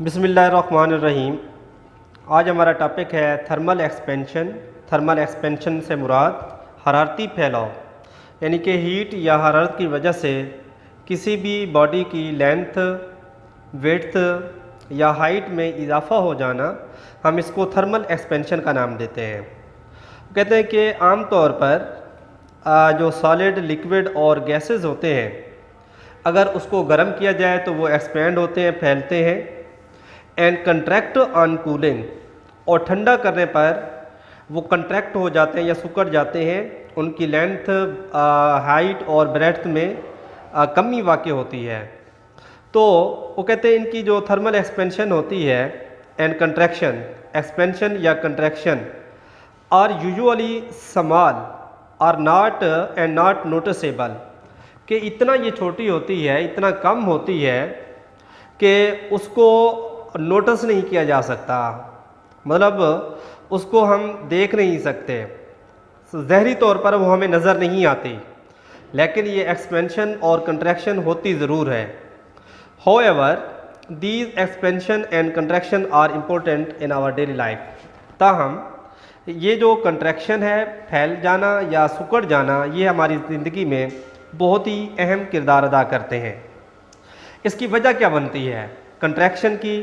बिस्मिल्लाहिर्रहमानिर्रहीम। आज हमारा टॉपिक है थर्मल एक्सपेंशन। थर्मल एक्सपेंशन से मुराद हरारती फैलाव, यानी कि हीट या हरारत की वजह से किसी भी बॉडी की लेंथ, विड्थ या हाइट में इजाफ़ा हो जाना, हम इसको थर्मल एक्सपेंशन का नाम देते हैं। कहते हैं कि आम तौर पर जो सॉलिड, लिक्विड और गैसेस होते हैं, अगर उसको गर्म किया जाए तो वो एक्सपेंड होते हैं, फैलते हैं। एंड कंट्रैक्ट ऑन कूलिंग, और ठंडा करने पर वो कंट्रैक्ट हो जाते हैं या सुकड़ जाते हैं, उनकी लेंथ, हाइट और ब्रेड्थ में कमी वाक़ई होती है। तो वो कहते हैं इनकी जो थर्मल एक्सपेंशन होती है एंड कंट्रैक्शन, एक्सपेंशन या contraction are usually small are not and not noticeable, कि इतना ये छोटी होती है, इतना कम होती है कि उसको नोटिस नहीं किया जा सकता, मतलब उसको हम देख नहीं सकते, ज़हरी तौर पर वो हमें नज़र नहीं आती, लेकिन ये एक्सपेंशन और कंट्रैक्शन होती ज़रूर है। However these expansion and contraction are important in our daily life. ताहम ये जो कंट्रैक्शन है, फैल जाना या सुकड़ जाना, ये हमारी ज़िंदगी में बहुत ही अहम किरदार अदा करते हैं। इसकी वजह क्या बनती है कंट्रैक्शन की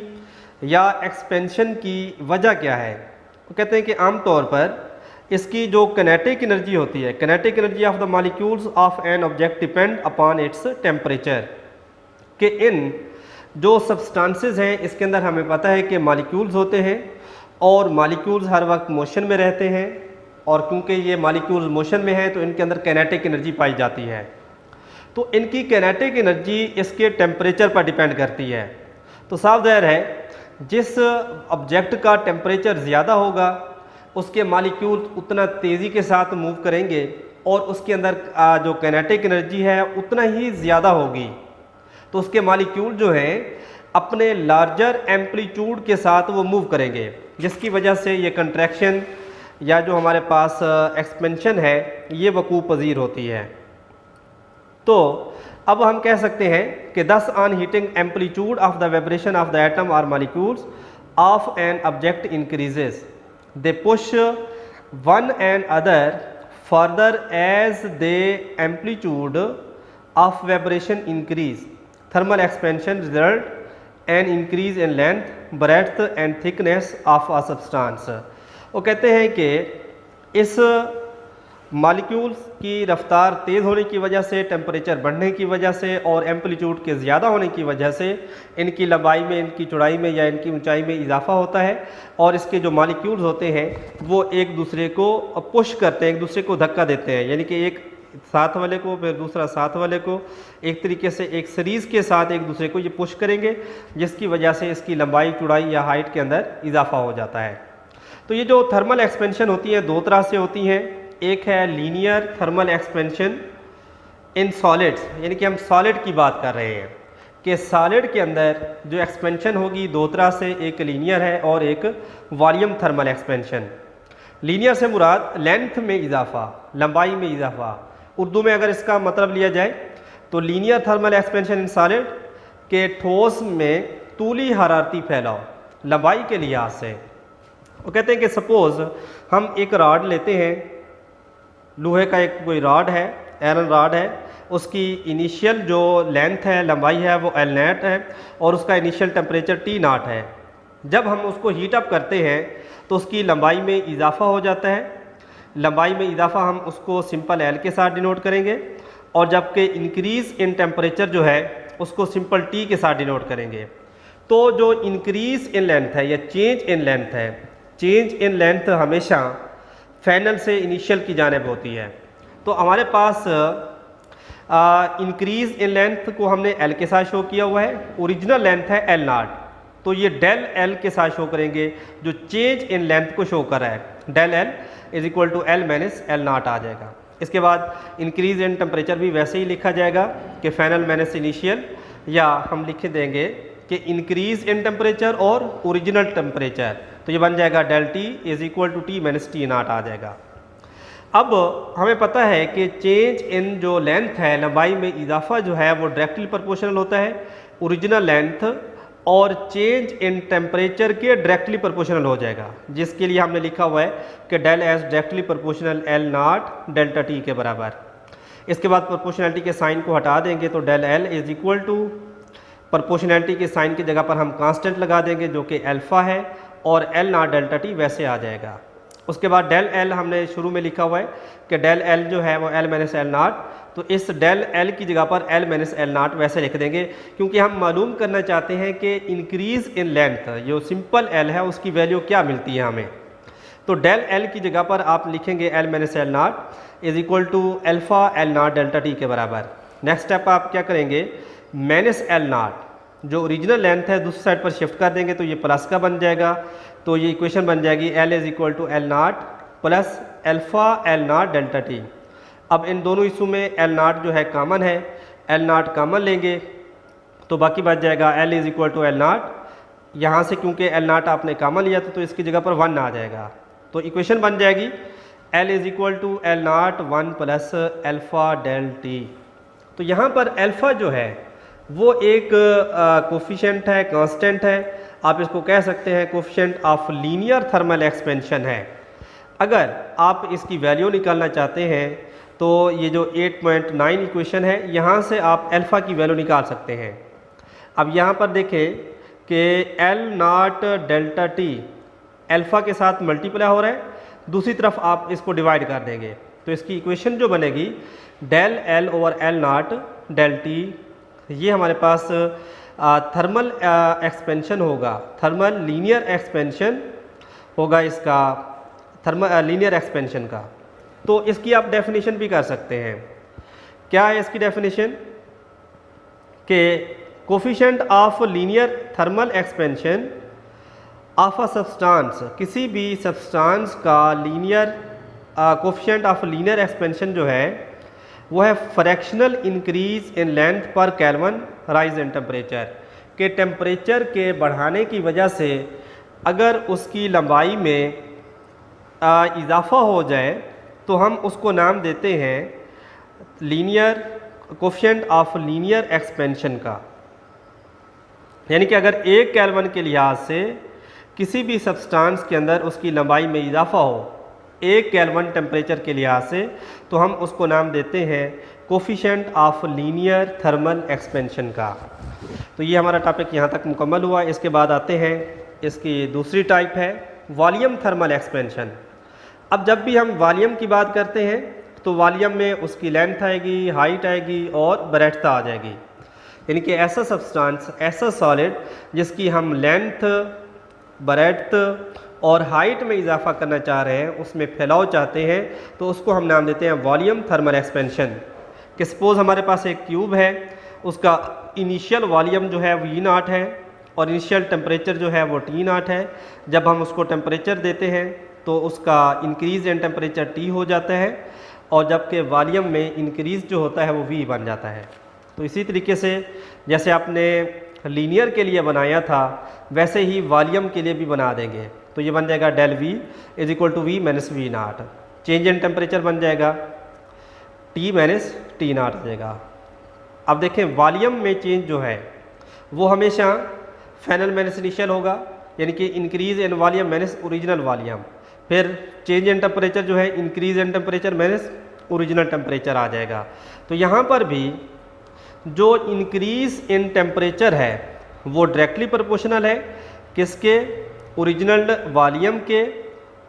या एक्सपेंशन की वजह क्या है? वो कहते हैं कि आम तौर पर इसकी जो किनेटिक एनर्जी होती है, kinetic energy of the molecules of an object depend upon its temperature, कि इन जो सब्सटेंसेस हैं इसके अंदर हमें पता है कि मॉलिक्यूल्स होते हैं और मॉलिक्यूल्स हर वक्त मोशन में रहते हैं, और क्योंकि ये मॉलिक्यूल्स मोशन में हैं तो इनके अंदर किनेटिक एनर्जी पाई जाती है। तो इनकी किनेटिक एनर्जी इसके टेम्परेचर पर डिपेंड करती है। तो साफ ज़ाहिर है जिस ऑब्जेक्ट का टेम्परेचर ज़्यादा होगा उसके मॉलिक्यूल उतना तेज़ी के साथ मूव करेंगे और उसके अंदर जो किनेटिक एनर्जी है उतना ही ज़्यादा होगी। तो उसके मॉलिक्यूल जो हैं अपने लार्जर एम्पलीट्यूड के साथ वो मूव करेंगे, जिसकी वजह से ये कंट्रैक्शन या जो हमारे पास एक्सपेंशन है ये वकूफ़ पज़ीर होती है। तो अब हम कह सकते हैं कि thus on heating amplitude of the vibration of the atom और molecules of an object increases, they push one and other further as the amplitude of vibration increase, thermal expansion result an increase in length, breadth and thickness of a substance. वो कहते हैं कि इस molecules की रफ्तार तेज़ होने की वजह से, टेम्परेचर बढ़ने की वजह से और एम्पलीट्यूड के ज़्यादा होने की वजह से इनकी लंबाई में, इनकी चौड़ाई में या इनकी ऊंचाई में इजाफा होता है, और इसके जो मॉलिक्यूल्स होते हैं वो एक दूसरे को पुश करते हैं, एक दूसरे को धक्का देते हैं, यानी कि एक साथ वाले को फिर दूसरा साथ वाले को, एक तरीके से एक सीरीज़ के साथ एक दूसरे को ये पुश करेंगे, जिसकी वजह से इसकी लंबाई, चौड़ाई या हाइट के अंदर इजाफा हो जाता है। तो ये जो थर्मल एक्सपेंशन होती है दो तरह से होती हैं। एक है linear thermal expansion in solids, यानी कि हम सॉलिड की बात कर रहे हैं कि सॉलिड के अंदर जो एक्सपेंशन होगी दो तरह से, एक लीनियर है और एक वॉल्यूम थर्मल एक्सपेंशन। लीनियर से मुराद लेंथ में इजाफा, लंबाई में इजाफा। उर्दू में अगर इसका मतलब लिया जाए तो linear thermal expansion in solid के ठोस में तूली हरारती फैलाव, लंबाई के लिहाज से। वो कहते हैं कि सपोज़ हम एक रॉड लेते हैं, लोहे का एक कोई रॉड है, आयरन रॉड है, उसकी इनिशियल जो लेंथ है, लंबाई है वो एल नेट है और उसका इनिशियल टेम्परेचर टी नॉट है। जब हम उसको हीट अप करते हैं तो उसकी लंबाई में इजाफा हो जाता है। लंबाई में इजाफा हम उसको सिंपल एल के साथ डिनोट करेंगे, और जबकि इंक्रीज़ इन टेम्परेचर जो है उसको सिंपल टी के साथ डिनोट करेंगे। तो जो इंक्रीज़ इन लेंथ है या चेंज इन लेंथ है, चेंज इन लेंथ हमेशा फाइनल से इनिशियल की जानिब होती है। तो हमारे पास इंक्रीज़ इन लेंथ को हमने एल के साथ शो किया हुआ है, ओरिजिनल लेंथ है एल नॉट, तो ये डेल एल के साथ शो करेंगे जो चेंज इन लेंथ को शो कर रहा है। Del L is equal to L minus L nought आ जाएगा। इसके बाद इंक्रीज़ इन टेम्परेचर भी वैसे ही लिखा जाएगा कि फाइनल माइनस इनिशियल, या हम लिख देंगे कि इंक्रीज़ इन टेम्परेचर और ओरिजिनल टेम्परेचर, तो ये बन जाएगा del T is equal to T minus T not आ जाएगा। अब हमें पता है कि चेंज इन जो लेंथ है, लंबाई में इजाफा जो है वो डायरेक्टली प्रोपोर्शनल होता है ओरिजिनल लेंथ, और चेंज इन टेम्परेचर के डायरेक्टली प्रोपोर्शनल हो जाएगा, जिसके लिए हमने लिखा हुआ है कि del S directly proportional L not delta T के बराबर। इसके बाद प्रोपोर्शनैलिटी के साइन को हटा देंगे तो del L is equal to proportionality के साइन की जगह पर हम कांस्टेंट लगा देंगे जो कि अल्फ़ा है, और एल नॉट डेल्टा टी वैसे आ जाएगा। उसके बाद डेल एल हमने शुरू में लिखा हुआ है कि डेल एल जो है वो एल माइनस एल नॉट, तो इस डेल एल की जगह पर एल माइनस एल नॉट वैसे लिख देंगे, क्योंकि हम मालूम करना चाहते हैं कि इंक्रीज़ इन लेंथ जो सिंपल एल है उसकी वैल्यू क्या मिलती है हमें। तो डेल एल की जगह पर आप लिखेंगे L minus L not is equal to alpha L not delta T के बराबर। नेक्स्ट स्टेप आप क्या करेंगे, माइनस एल नॉट जो ओरिजिनल लेंथ है दूसरी साइड पर शिफ्ट कर देंगे तो ये प्लस का बन जाएगा, तो ये इक्वेशन बन जाएगी L is equal to L not plus alpha L not delta T. अब इन दोनों हिस्सों में एल नॉट जो है कॉमन है, एल नॉट कॉमन लेंगे तो बाकी बच जाएगा L is equal to L not. यहाँ से क्योंकि एल नॉट आपने कॉमन लिया तो इसकी जगह पर 1 आ जाएगा, तो इक्वेशन बन जाएगी L is equal to L not 1 plus alpha del T. तो यहाँ पर अल्फ़ा जो है वो एक कोफिशिएंट है, कांस्टेंट है, आप इसको कह सकते हैं coefficient of linear thermal expansion है। अगर आप इसकी वैल्यू निकालना चाहते हैं तो ये जो 8.9 इक्वेशन है यहाँ से आप अल्फ़ा की वैल्यू निकाल सकते हैं। अब यहाँ पर देखें कि L not delta T alpha के साथ मल्टीप्लाई हो रहा है, दूसरी तरफ आप इसको डिवाइड कर देंगे तो इसकी इक्वेशन जो बनेगी del L over L naught del T, ये हमारे पास थर्मल एक्सपेंशन होगा, थर्मल लीनियर एक्सपेंशन होगा इसका, थर्मल लीनियर एक्सपेंशन का। तो इसकी आप डेफिनेशन भी कर सकते हैं। क्या है इसकी डेफिनेशन कि coefficient of linear thermal expansion of a substance, किसी भी सब्सटेंस का linear coefficient of linear expansion जो है वो है फ्रैक्शनल इंक्रीज इन लेंथ पर केल्विन राइज इन टेम्परेचर, के टेम्परेचर के बढ़ाने की वजह से अगर उसकी लंबाई में इजाफा हो जाए तो हम उसको नाम देते हैं linear coefficient of linear expansion का। यानी कि अगर 1 केल्विन के लिहाज से किसी भी सब्सटेंस के अंदर उसकी लंबाई में इजाफा हो 1 केल्विन टेम्परेचर के लिहाज से, तो हम उसको नाम देते हैं coefficient of linear thermal expansion का। तो ये हमारा टॉपिक यहाँ तक मुकम्मल हुआ। इसके बाद आते हैं इसकी दूसरी टाइप है वॉल्यूम थर्मल एक्सपेंशन। अब जब भी हम वॉल्यूम की बात करते हैं तो वॉल्यूम में उसकी लेंथ आएगी, हाइट आएगी और ब्रेड्थ आ जाएगी। यानी कि ऐसा सब्सटेंस, ऐसा सॉलिड जिसकी हम लेंथ, ब्रेड्थ और हाइट में इजाफा करना चाह रहे हैं, उसमें फैलाव चाहते हैं, तो उसको हम नाम देते हैं वॉल्यूम थर्मल एक्सपेंशन। कि सपोज हमारे पास एक क्यूब है, उसका इनिशियल वॉल्यूम जो है वी नॉट है और इनिशियल टेम्परेचर जो है वो टी नॉट है। जब हम उसको टेम्परेचर देते हैं तो उसका इंक्रीज़ इन टेम्परेचर टी हो जाता है, और जबकि वॉल्यूम में इंक्रीज़ जो होता है वो वी बन जाता है। तो इसी तरीके से जैसे आपने लीनियर के लिए बनाया था वैसे ही वॉल्यूम के लिए भी बना देंगे, तो ये बन जाएगा del V is equal to V minus V naught. Change in temperature बन जाएगा टी माइनस टी नॉट आ जाएगा। अब देखें वॉल्यूम में चेंज जो है वो हमेशा फाइनल माइनस इनिशियल होगा, यानी कि increase in volume minus original volume. फिर चेंज इन टेम्परेचर जो है increase in temperature minus original temperature आ जाएगा। तो यहाँ पर भी जो इंक्रीज़ इन टेम्परेचर है वो डायरेक्टली प्रोपोर्शनल है किसके, ओरिजिनल वॉल्यूम के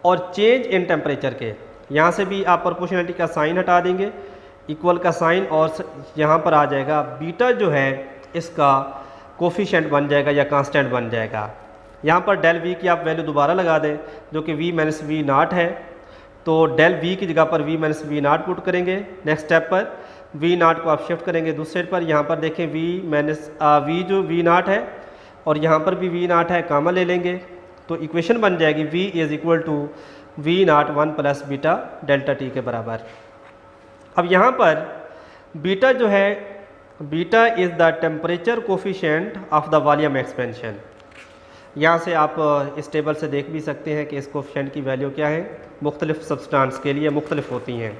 और चेंज इन टेम्परेचर के। यहाँ से भी आप प्रोपोर्शनलिटी का साइन हटा देंगे, इक्वल का साइन, और यहाँ पर आ जाएगा बीटा जो है इसका कोफिशिएंट बन जाएगा या कांस्टेंट बन जाएगा। यहाँ पर डेल वी की आप वैल्यू दोबारा लगा दें जो कि वी माइनस वी नॉट है, तो डेल वी की जगह पर V minus V naught put करेंगे। नेक्स्ट स्टेप पर वी नॉट को आप शिफ्ट करेंगे दूसरे पर, यहाँ पर देखें वी माइनस वी जो वी नॉट है और यहाँ पर भी वी नॉट है, कॉमन ले लेंगे तो इक्वेशन बन जाएगी V is equal to V naught 1 plus beta delta T के बराबर। अब यहाँ पर बीटा जो है, beta is the temperature coefficient of the volume expansion. यहाँ से आप इस टेबल से देख भी सकते हैं कि इस कोफिशिएंट की वैल्यू क्या है, मुख्तलिफ सब्सटेंस के लिए मुख्तलिफ होती हैं।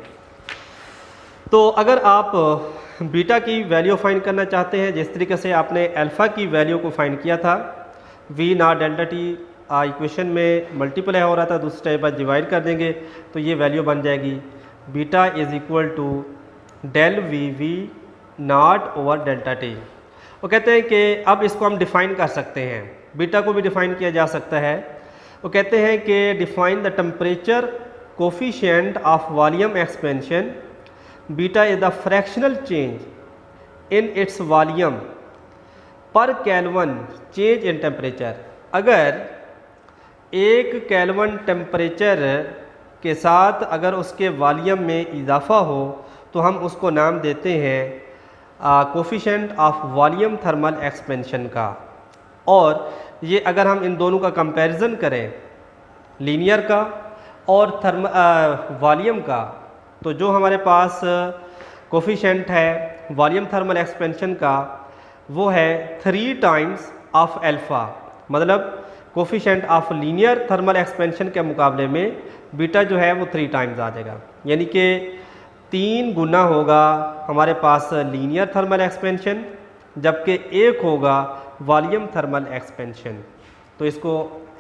तो अगर आप बीटा की वैल्यू फाइंड करना चाहते हैं, जिस तरीके से आपने अल्फ़ा की वैल्यू को फाइंड किया था, V naught delta T equation में मल्टीप्लाई हो रहा था, दूसरे टाइप पर डिवाइड कर देंगे तो ये वैल्यू बन जाएगी beta is equal to del V V naught over delta T. वो कहते हैं कि अब इसको हम डिफ़ाइन कर सकते हैं, बीटा को भी डिफ़ाइन किया जा सकता है। वो कहते हैं कि define the temperature coefficient of volume expansion, beta is the fractional change in its volume पर केल्विन चेंज इन टेम्परेचर। अगर 1 केल्विन टेम्परेचर के साथ अगर उसके वॉल्यूम में इजाफ़ा हो तो हम उसको नाम देते हैं coefficient of volume thermal expansion का। और ये अगर हम इन दोनों का कंपैरिजन करें, लीनियर का और वॉल्यूम का, तो जो हमारे पास कोफिशिएंट है वॉल्यूम थर्मल एक्सपेंशन का वो है 3 टाइम्स ऑफ अल्फ़ा। मतलब coefficient of linear thermal expansion के मुकाबले में बीटा जो है वो 3 टाइम्स आ जाएगा, यानी कि 3 गुना होगा हमारे पास लीनियर थर्मल एक्सपेंशन, जबकि 1 होगा वॉल्यूम थर्मल एक्सपेंशन। तो इसको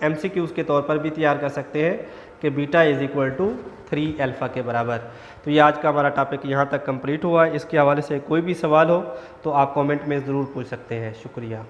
एमसीक्यूज़ के तौर पर भी तैयार कर सकते हैं कि beta is equal to 3 alpha के बराबर। तो ये आज का हमारा टॉपिक यहाँ तक कंप्लीट हुआ है। इसके हवाले से कोई भी सवाल हो तो आप कमेंट में ज़रूर पूछ सकते हैं। शुक्रिया।